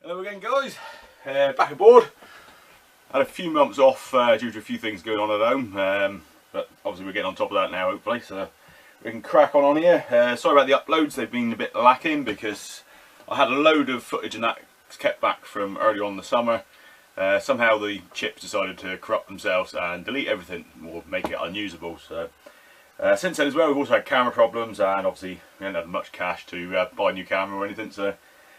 Hello again guys, back aboard. Had a few months off due to a few things going on at home, but obviously we're getting on top of that now hopefully, so we can crack on here. Sorry about the uploads, they've been a bit lacking because I had a load of footage and that kept back from early on in the summer. Somehow the chips decided to corrupt themselves and delete everything or make it unusable. So since then as well we've also had camera problems, and obviously we haven't had much cash to buy a new camera or anything, so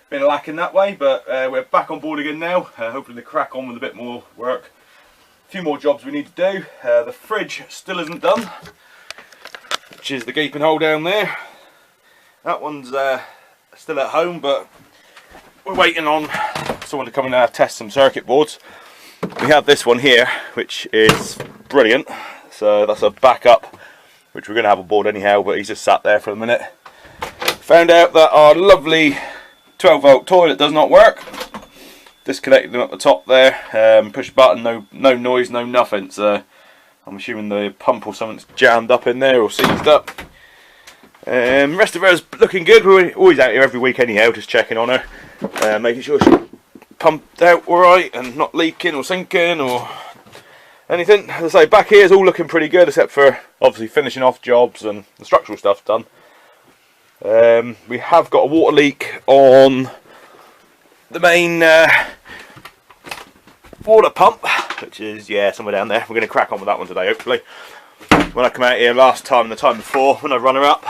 been lacking that way, but we're back on board again now. Hopefully to crack on with a bit more work. A few more jobs we need to do. The fridge still isn't done, which is the gaping hole down there. That one's still at home, but we're waiting on someone to come and test some circuit boards. We have this one here, which is brilliant. So that's a backup, which we're going to have aboard anyhow, but he's just sat there for a minute. Found out that our lovely 12-volt toilet does not work. Disconnected them at the top there. Push a button, no noise, no nothing. So I'm assuming the pump or something's jammed up in there or seized up. Rest of her's looking good. We're always out here every week anyhow, just checking on her, making sure she's pumped out alright and not leaking or sinking or anything. As I say, back here is all looking pretty good, except for obviously finishing off jobs and the structural stuff done. We have got a water leak on the main water pump, which is somewhere down there. We're going to crack on with that one today hopefully. When I come out here last time and the time before, when I run her up,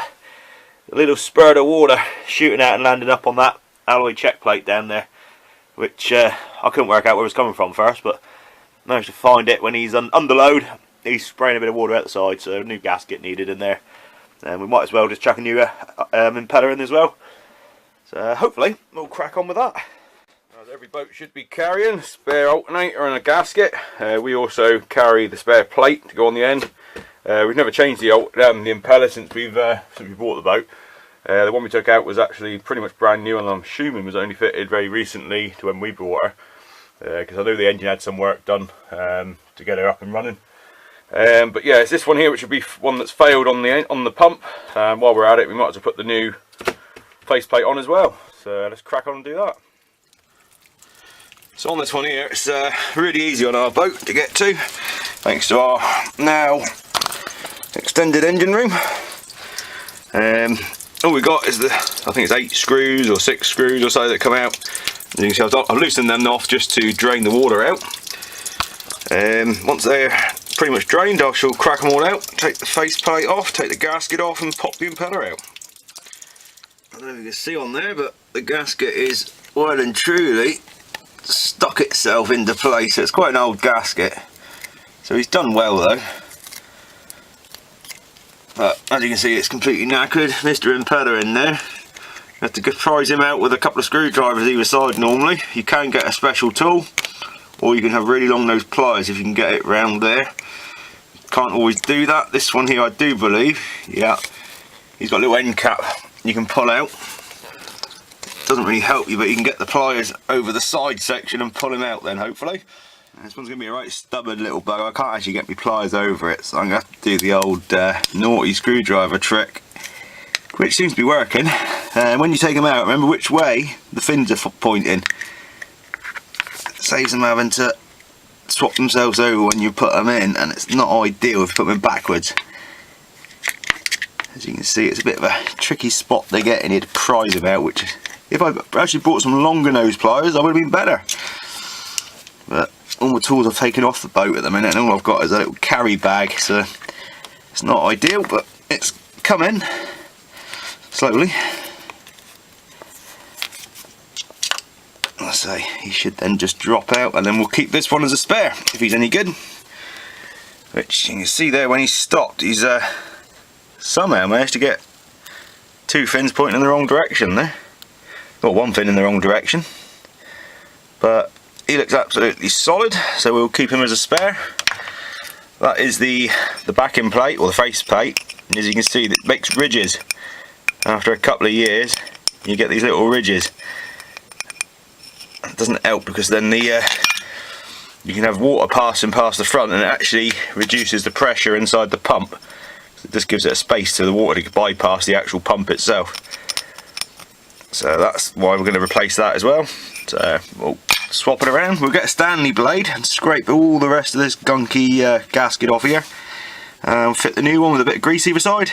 a little spurt of water shooting out and landing up on that alloy check plate down there, which I couldn't work out where it was coming from first, but managed to find it when he's under load. He's spraying a bit of water out the side, so a new gasket needed in there. And we might as well just chuck a new impeller in as well. So hopefully we'll crack on with that. As every boat should be carrying a spare alternator and a gasket. We also carry the spare plate to go on the end. We've never changed the impeller since we bought the boat. The one we took out was actually pretty much brand new, and I'm assuming was only fitted very recently to when we bought her. Because I know the engine had some work done to get her up and running. But yeah, it's this one here which will be one that's failed on the pump. While we're at it, we might as well put the new faceplate on as well. So let's crack on and do that. So on this one here, it's really easy on our boat to get to, thanks to our now extended engine room. All we got is I think it's 8 screws or 6 screws or so that come out. As you can see, I've loosened them off just to drain the water out. Once they're pretty much drained, I shall crack them all out, take the faceplate off, take the gasket off and pop the impeller out. I don't know if you can see on there, but the gasket is well and truly stuck itself into place. It's quite an old gasket, so he's done well though. But as you can see, it's completely knackered. Mr. Impeller in there. You have to prise him out with a couple of screwdrivers either side normally. You can get a special tool, or you can have really long nose pliers if you can get it round there. Can't always do that. This one here I do believe, yeah, he's got a little end cap you can pull out. Doesn't really help you, but you can get the pliers over the side section and pull him out then hopefully. This one's going to be a right stubborn little bugger. I can't actually get my pliers over it, so I'm going to have to do the old naughty screwdriver trick, which seems to be working. When you take them out, remember which way the fins are pointing. It saves them having to swap themselves over when you put them in, and it's not ideal if you put them in backwards. As you can see, it's a bit of a tricky spot they get in here to prise them out, which if I actually bought some longer nose pliers I would have been better. But all the tools I've taken off the boat at the minute, and all I've got is a little carry bag, so it's not ideal, but it's coming slowly. Let's say he should then just drop out, and then we'll keep this one as a spare if he's any good. Which you can see there, when he stopped, he's somehow managed to get 2 fins pointing in the wrong direction there. Got 1 fin in the wrong direction, but he looks absolutely solid, so we'll keep him as a spare. That is the backing plate or the face plate, and as you can see, it makes ridges. After a couple of years, you get these little ridges. It doesn't help because then you can have water passing past the front, and it actually reduces the pressure inside the pump. It just gives it a space to the water to bypass the actual pump itself. So that's why we're going to replace that as well. So we'll swap it around. We'll get a Stanley blade and scrape all the rest of this gunky gasket off here. Fit the new one with a bit of grease either side.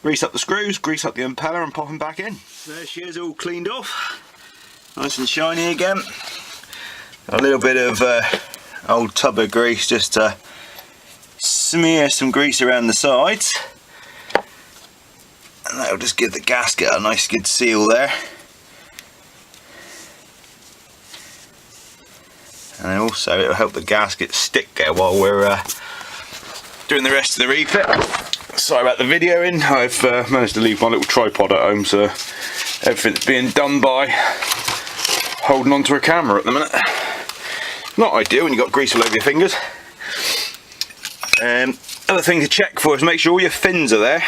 Grease up the screws, grease up the impeller and pop them back in. There she is, all cleaned off. Nice and shiny again. A little bit of old tub of grease just to smear some grease around the sides. And that'll just give the gasket a nice good seal there. And also it'll help the gasket stick there while we're doing the rest of the refit. Sorry about the videoing, I've managed to leave my little tripod at home, so everything's being done by holding onto a camera at the minute. Not ideal when you've got grease all over your fingers. Other thing to check for is make sure all your fins are there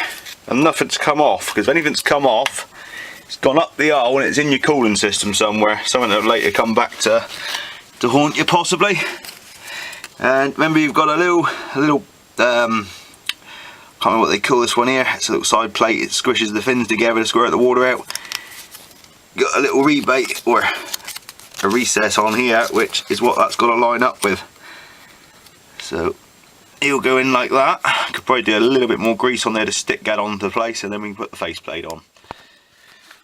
and nothing's come off, because if anything's come off, it's gone up the hole and it's in your cooling system somewhere, something that'll later come back to haunt you possibly. And remember, you've got a little can't remember what they call this one here, it's a little side plate, it squishes the fins together to squirt the water out. You've got a little rebate or a recess on here, which is what that's got to line up with. So he'll go in like that. Could probably do a little bit more grease on there to stick that onto place, and then we can put the faceplate on.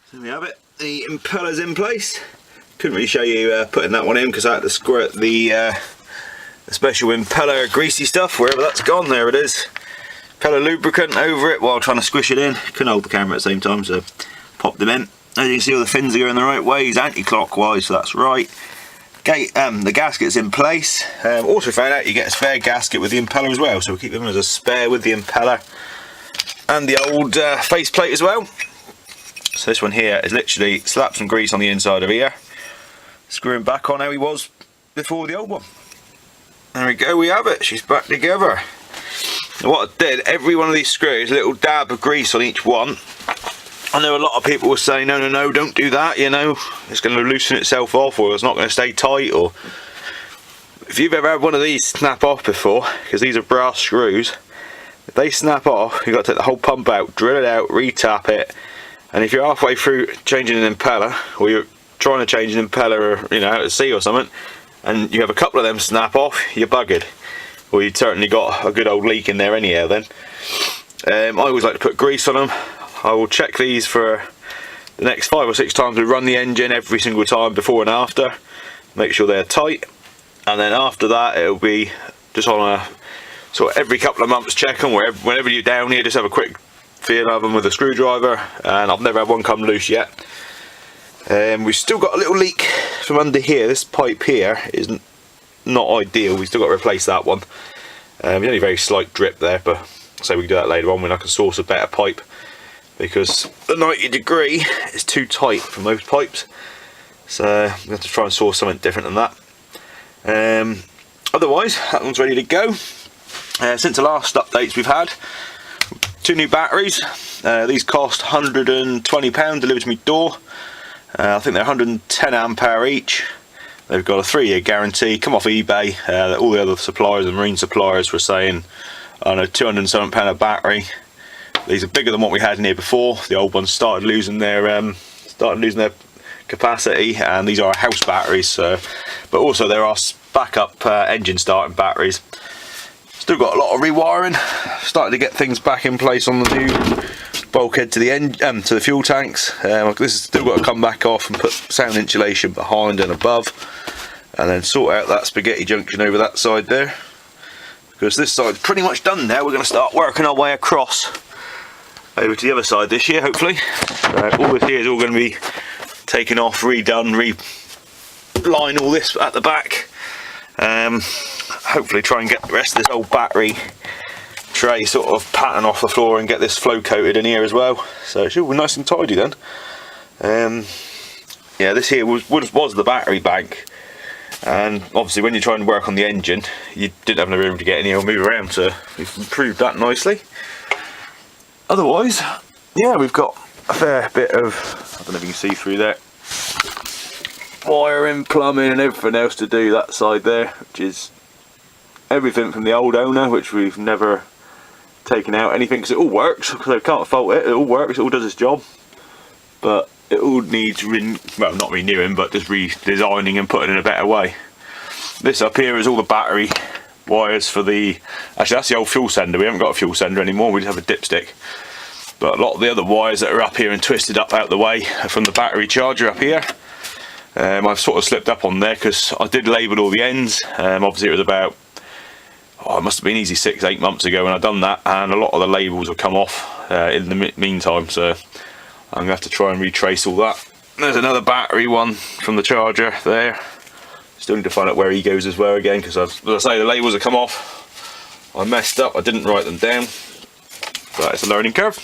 So there we have it, the impeller's in place. Couldn't really show you putting that one in because I had to squirt the special impeller greasy stuff wherever that's gone. There it is. Impeller lubricant over it while trying to squish it in. Couldn't hold the camera at the same time, so popped them in. As you can see, all the fins are going the right way. He's anti-clockwise, so that's right. The gasket's in place. Also found out you get a spare gasket with the impeller as well, so we'll keep them as a spare with the impeller and the old faceplate as well. So this one here is literally slap some grease on the inside of here, screw him back on how he was before the old one. There we go, we have it, she's back together. Now what I did, every one of these screws, a little dab of grease on each one. I know a lot of people will say, no, don't do that, you know, it's going to loosen itself off, or it's not going to stay tight. Or if you've ever had one of these snap off before, because these are brass screws, if they snap off, you've got to take the whole pump out, drill it out, re-tap it, and if you're halfway through changing an impeller, or you're trying to change an impeller, you know, out at sea or something, and you have a couple of them snap off, you're buggered. Or you've certainly got a good old leak in there anyhow then. I always like to put grease on them. I will check these for the next 5 or 6 times we run the engine, every single time before and after. Make sure they're tight. And then after that it'll be just on a sort of every couple of months check them. Whenever you're down here, just have a quick feel of them with a screwdriver. And I've never had one come loose yet. We've still got a little leak from under here. This pipe here is not ideal. We've still got to replace that one. Only a very slight drip there, but so we can do that later on when I can source a better pipe, because the 90 degree is too tight for most pipes. So we have to try and source something different than that. Otherwise, that one's ready to go. Since the last updates we've had, 2 new batteries. These cost £120 delivered to my door. I think they're 110 amp hour each. They've got a 3-year guarantee, come off eBay. All the other suppliers, the marine suppliers, were saying, I don't know, £207 a battery. These are bigger than what we had in here before. The old ones started losing their capacity, and these are house batteries. So, but also there are backup engine starting batteries. Still got a lot of rewiring. Starting to get things back in place on the new bulkhead to the fuel tanks. This has still got to come back off and put sound insulation behind and above, and then sort out that spaghetti junction over that side there, because this side's pretty much done now. We're going to start working our way across over to the other side this year, hopefully. All this here is all going to be taken off, redone, line all this at the back. Hopefully try and get the rest of this old battery tray sort of pattern off the floor and get this flow coated in here as well, so it should be nice and tidy then. Yeah, this here was the battery bank, and obviously when you're trying to work on the engine you didn't have no room to get in here or move around, so we've improved that nicely. Otherwise, yeah, we've got a fair bit of, I don't know if you can see through there, wiring, plumbing and everything else to do that side there, which is everything from the old owner, which we've never taken out anything, because it all works, because I can't fault it, it all works, it all does its job. But it all needs well, not renewing, but just redesigning and putting in a better way. This up here is all the battery wires for the, actually that's the old fuel sender. We haven't got a fuel sender anymore, we just have a dipstick. But a lot of the other wires that are up here and twisted up out the way are from the battery charger up here. I've sort of slipped up on there because I did label all the ends. Obviously it was about, it must have been easy 6-8 months ago when I done that, and a lot of the labels have come off in the meantime, so I'm going to have to try and retrace all that. There's another battery one from the charger there. Still need to find out where he goes as well again, because as I say, the labels have come off. I messed up, I didn't write them down, but it's a learning curve.